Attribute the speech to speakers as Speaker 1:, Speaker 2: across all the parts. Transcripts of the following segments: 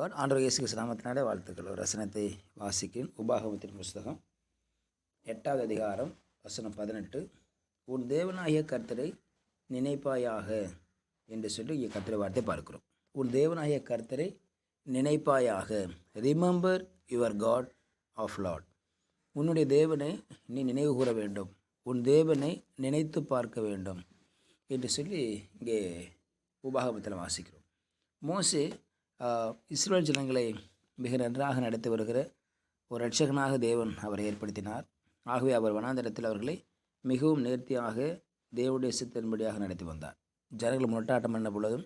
Speaker 1: God. ஆண்டவர் இயேசு கிறிஸ்து நாமத்தினாலே வாழ்த்துக்கள். ஒரு வசனத்தை வாசிக்கும். உபாகமத்தின் புஸ்தகம் 8வது அதிகாரம் வசனம் 18. உன் தேவனாகிய கர்த்தரை நினைப்பாயாக என்று சொல்லி இங்கே கர்த்தரை வார்த்தை பார்க்கிறோம். உன் தேவனாகிய கர்த்தரை நினைப்பாயாக. Remember your God of lord. உன்னுடைய தேவனை நீ நினைவு கூற வேண்டும், உன் தேவனை நினைத்து பார்க்க வேண்டும் என்று சொல்லி இங்கே உபாகமத்தில் வாசிக்கிறோம். மோசே இஸ்ரவேல் ஜனங்களை மிக நன்றாக நடத்தி வருகிற ஒரு இரட்சகனாக தேவன் அவரை ஏற்படுத்தினார். ஆகவே அவர் வனாந்தரத்தில் அவர்களை மிகவும் நேர்த்தியாக தேவனுடைய சித்தத்தின்படியாக நடத்தி வந்தார். ஜனங்கள் முரட்டாட்டம் பண்ண பொழுதும்,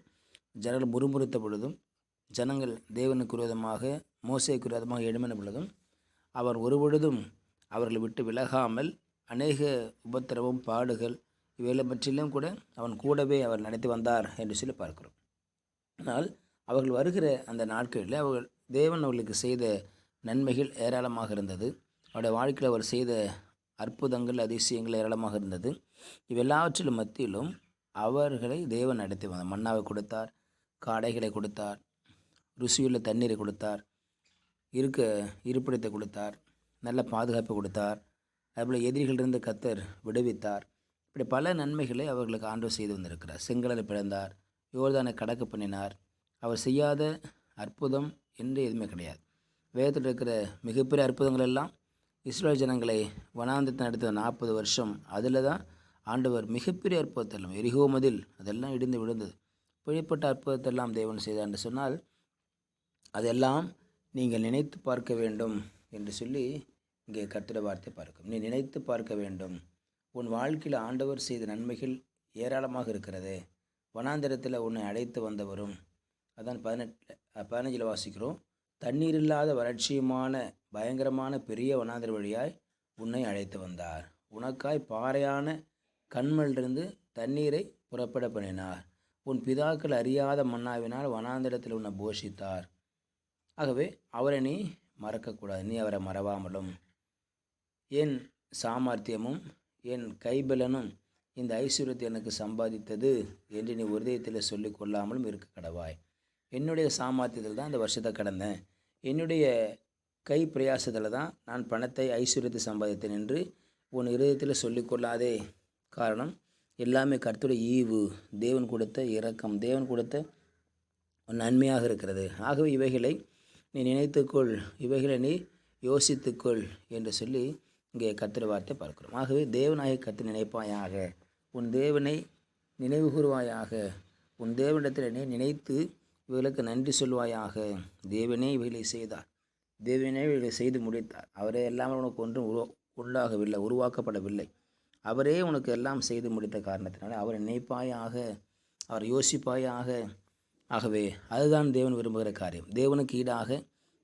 Speaker 1: ஜனங்கள் முறுமுறுத்த பொழுதும், ஜனங்கள் தேவனுக்கு விரோதமாக மோசேக்கு விரோதமாக எழும்பின பொழுதும் அவர் ஒருபொழுதும் அவர்களை விட்டு விலகாமல் அநேக உபத்திரவம் பாடுகள் இவைகளை பற்றிலும் கூட அவன் கூடவே அவர் நடத்தி வந்தார் என்று சொல்லி பார்க்கிறோம். ஆனால் அவர்கள் வருகிற அந்த நாட்களில் அவர்கள் தேவன் அவர்களுக்கு செய்த நன்மைகள் ஏராளமாக இருந்தது. அவருடைய வாழ்க்கையில் அவர் செய்த அற்புதங்கள் அதிசயங்கள் ஏராளமாக இருந்தது. இவெல்லாவற்றிலும் மத்தியிலும் அவர்களை தேவன் நடத்தி வந்தார். மன்னாவை கொடுத்தார், காடைகளை கொடுத்தார், ருசியுள்ள தண்ணீரை கொடுத்தார், இருப்பிடத்தை கொடுத்தார், நல்ல பாதுகாப்பை கொடுத்தார். அதுபோல் எதிரிகளிலிருந்து கர்த்தர் விடுவித்தார். இப்படி பல நன்மைகளை அவர்களுக்கு ஆண்டவர் செய்து வந்திருக்கிறார். செங்கடலை பிளந்தார், யோர்தானை கடக்க பண்ணினார். அவர் செய்யாத அற்புதம் என்று எதுவுமே கிடையாது. வேதத்தில் இருக்கிற மிகப்பெரிய அற்புதங்கள் எல்லாம் இஸ்ரவேல் ஜனங்களை வனாந்தரத்தை நடத்த 40 வருஷம் அதில் தான் ஆண்டவர் மிகப்பெரிய அற்புதத்தெல்லாம், எரிகோ மதில் அதெல்லாம் இடிந்து விழுந்தது. இப்படிப்பட்ட அற்புதத்தெல்லாம் தேவன் செய்தார் என்று சொன்னால் அதெல்லாம் நீங்கள் நினைத்து பார்க்க வேண்டும் என்று சொல்லி இங்கே கர்த்தருடைய வார்த்தை பார்க்கும். நீ நினைத்து பார்க்க வேண்டும். உன் வாழ்க்கையில் ஆண்டவர் செய்த நன்மைகள் ஏராளமாக இருக்கிறது. வனாந்தரத்தில் உன்னை அழைத்து வந்தவரும், அதான் 15 வாசிக்கிறோம். தண்ணீர் இல்லாத வறட்சியுமான பயங்கரமான பெரிய வனாந்தர வழியாய் உன்னை அழைத்து வந்தார். உனக்காய் பாறையான கண்மலிருந்து தண்ணீரை புறப்பட பண்ணினார். உன் பிதாக்கள் அறியாத மன்னாவினால் வனாந்தரத்தில் உன்னை போஷித்தார். ஆகவே அவரை நீ மறக்கக்கூடாது. நீ அவரை மறவாமலும் என் சாமர்த்தியமும் என் கைபலனும் இந்த ஐஸ்வர்யத்தை எனக்கு சம்பாதித்தது என்று நீ உதயத்தில் சொல்லி கொள்ளாமலும் இருக்க கடவாய். என்னுடைய சாமர்த்தியத்தில் தான் இந்த வருஷத்தை கடந்தேன், என்னுடைய கை பிரயாசத்தில் தான் நான் பணத்தை ஐஸ்வர்யத்தை சம்பாதித்தேன் என்று உன் இருதயத்தில் சொல்லிக்கொள்ளாதே. காரணம் எல்லாமே கர்த்தருடைய ஈவு, தேவன் கொடுத்த இரக்கம், தேவன் கொடுத்த நன்மையாக இருக்கிறது. ஆகவே இவைகளை நீ நினைத்துக்கொள், இவைகளை நீ யோசித்துக்கொள் என்று சொல்லி இங்கே கர்த்தருடைய வார்த்தை பார்க்கிறோம். ஆகவே தேவனாகிய கர்த்தரை நினைப்பாயாக, உன் தேவனை நினைவு கூறுவாயாக, உன் தேவனிடத்தில் நீ நினைத்து இவைகளுக்கு நன்றி சொல்வாயாக. தேவனே இவைகளை செய்தார், தேவனே இவைகளை செய்து முடித்தார். அவரே எல்லாம் உனக்கு ஒன்றும் உண்டாகவில்லை, உருவாக்கப்படவில்லை. அவரே உனக்கு எல்லாம் செய்து முடித்த காரணத்தினால அவரை நினைப்பாயாக, அவர் யோசிப்பாயாக. ஆகவே அதுதான் தேவன் விரும்புகிற காரியம். தேவனுக்கு ஈடாக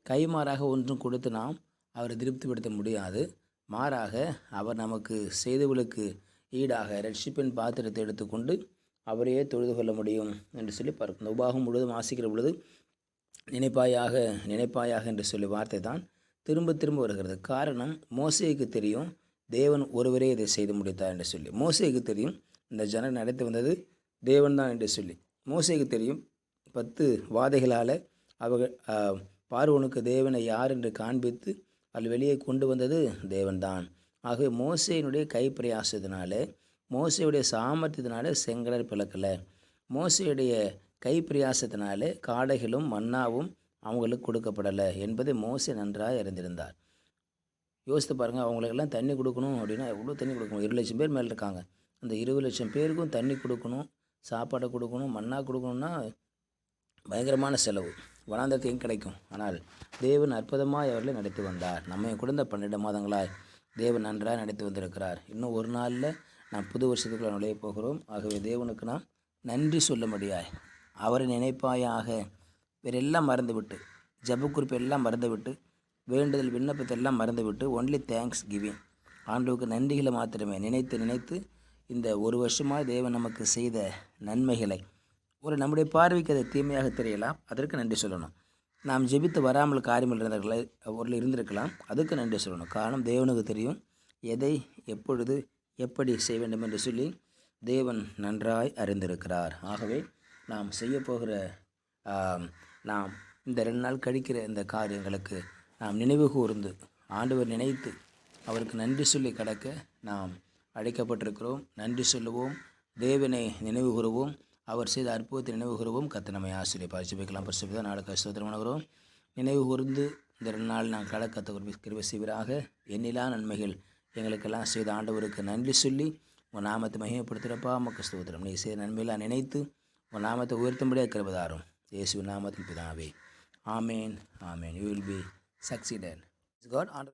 Speaker 1: கைமாறாக ஒன்றும் கொடுத்து நாம் அவரை திருப்திப்படுத்த முடியாது. மாறாக அவர் நமக்கு செய்தவர்களுக்கு ஈடாக ரட்சிப்பின் பாத்திரத்தை எடுத்துக்கொண்டு அவரையே தொழுது கொள்ள முடியும் என்று சொல்லி பார்க்கும். இந்த உபாகம் முழுவதும் வாசிக்கிற பொழுது நினைப்பாயாக நினைப்பாயாக என்று சொல்லி வார்த்தை தான் திரும்ப திரும்ப வருகிறது. காரணம் மோசேக்கு தெரியும் தேவன் ஒருவரே இதை செய்து முடித்தார் என்று சொல்லி. மோசேக்கு தெரியும் இந்த ஜனம் நடத்தி வந்தது தேவன் தான் என்று சொல்லி. மோசேக்கு தெரியும் 10 வாதைகளால் அவர்கள் பார்வோனுக்கு தேவனை யார் என்று காண்பித்து அது வெளியே கொண்டு வந்தது தேவன்தான். ஆகவே மோசேயினுடைய கைப்பிரயாசத்தினால, மோசேயுடைய சாமர்த்தியத்தினால செங்கடல் பிளக்கலை. மோசேயுடைய கைப்பிரயாசத்தினாலே காடைகளும் மன்னாவும் அவங்களுக்கு கொடுக்கப்படலை என்பதை மோசே நன்றாக அறிந்திருந்தார். யோசித்து பாருங்கள், அவங்களுக்கெல்லாம் தண்ணி கொடுக்கணும் அப்படின்னா எவ்வளோ தண்ணி கொடுக்கணும்? 20 லட்சம் பேர் மேலே இருக்காங்க. அந்த 20 லட்சம் பேருக்கும் தண்ணி கொடுக்கணும், சாப்பாடை கொடுக்கணும், மன்னா கொடுக்கணும்னா பயங்கரமான செலவு. வனாந்தரத்து எங்கே கிடைக்கும்? ஆனால் தேவன் அற்புதமாய் அவர்களை நடத்தி வந்தார். நம்மை கொடுத்த 12 மாதங்களாய் தேவன் நன்றாக நடத்தி வந்திருக்கிறார். இன்னும் ஒரு நாளில் நாம் புது வருஷத்துக்குள்ள நுழைய போகிறோம். ஆகவே தேவனுக்கு நாம் நன்றி சொல்லும்படியாய் அவரை நினைப்பாயாக. வேறெல்லாம் மறந்துவிட்டு, ஜப குறிப்பு எல்லாம் மறந்துவிட்டு, வேண்டுதல் விண்ணப்பத்தை எல்லாம் மறந்துவிட்டு ஒன்லி தேங்க்ஸ் கிவிங், ஆண்டவருக்கு நன்றிகளை மாத்திரமே நினைத்து நினைத்து இந்த ஒரு வருஷமாக தேவன் நமக்கு செய்த நன்மைகளை, ஒரு நம்முடைய பார்வைக்கு அது தீமையாக தெரியலாம், அதற்கு நன்றி சொல்லணும். நாம் ஜெபித்து வராமல் காரியங்கள் இருந்திருக்கலாம், அதுக்கு நன்றி சொல்லணும். காரணம் தேவனுக்கு தெரியும் எதை எப்பொழுது எப்படி செய்ய வேண்டும் என்று சொல்லி தேவன் நன்றாய் அறிந்திருக்கிறார். ஆகவே நாம் செய்ய போகிற நாம் இந்த 2 நாள் கழிக்கிற இந்த காரியங்களுக்கு நாம் நினைவு கூர்ந்து ஆண்டவர் நினைத்து அவருக்கு நன்றி சொல்லி கடக்க நாம் அழைக்கப்பட்டிருக்கிறோம். நன்றி சொல்லுவோம், தேவனை நினைவு கூறுவோம், அவர் செய்த அற்புதத்தை நினைவு கூறுவோம். கர்த்தர் நம்மை ஆசீர்வதிப்பார். ஜெபிக்கலாம். பரிசுத்த நாளுக்கு ஸ்தோத்திரம் பண்ணுகிறோம். நினைவு கூர்ந்து இந்த 2 நாள் நான் கடக்க கிருபை செய்வீராக. எண்ணிலா நன்மைகள் எங்களுக்கெல்லாம் செய்த ஆண்டவருக்கு நன்றி சொல்லி உங்கள் நாமத்தை மகிமைப்படுத்துகிறப்பா உமக்கு ஸ்தோத்திரம். நீ செய்த நன்மையெல்லாம் நினைத்து உங்கள் நாமத்தை உயர்த்தும்படியாக கிருபைதாரும். இயேசுவின் நாமத்தில் பிதாவே. ஆமேன், ஆமேன். You will be succeeded. God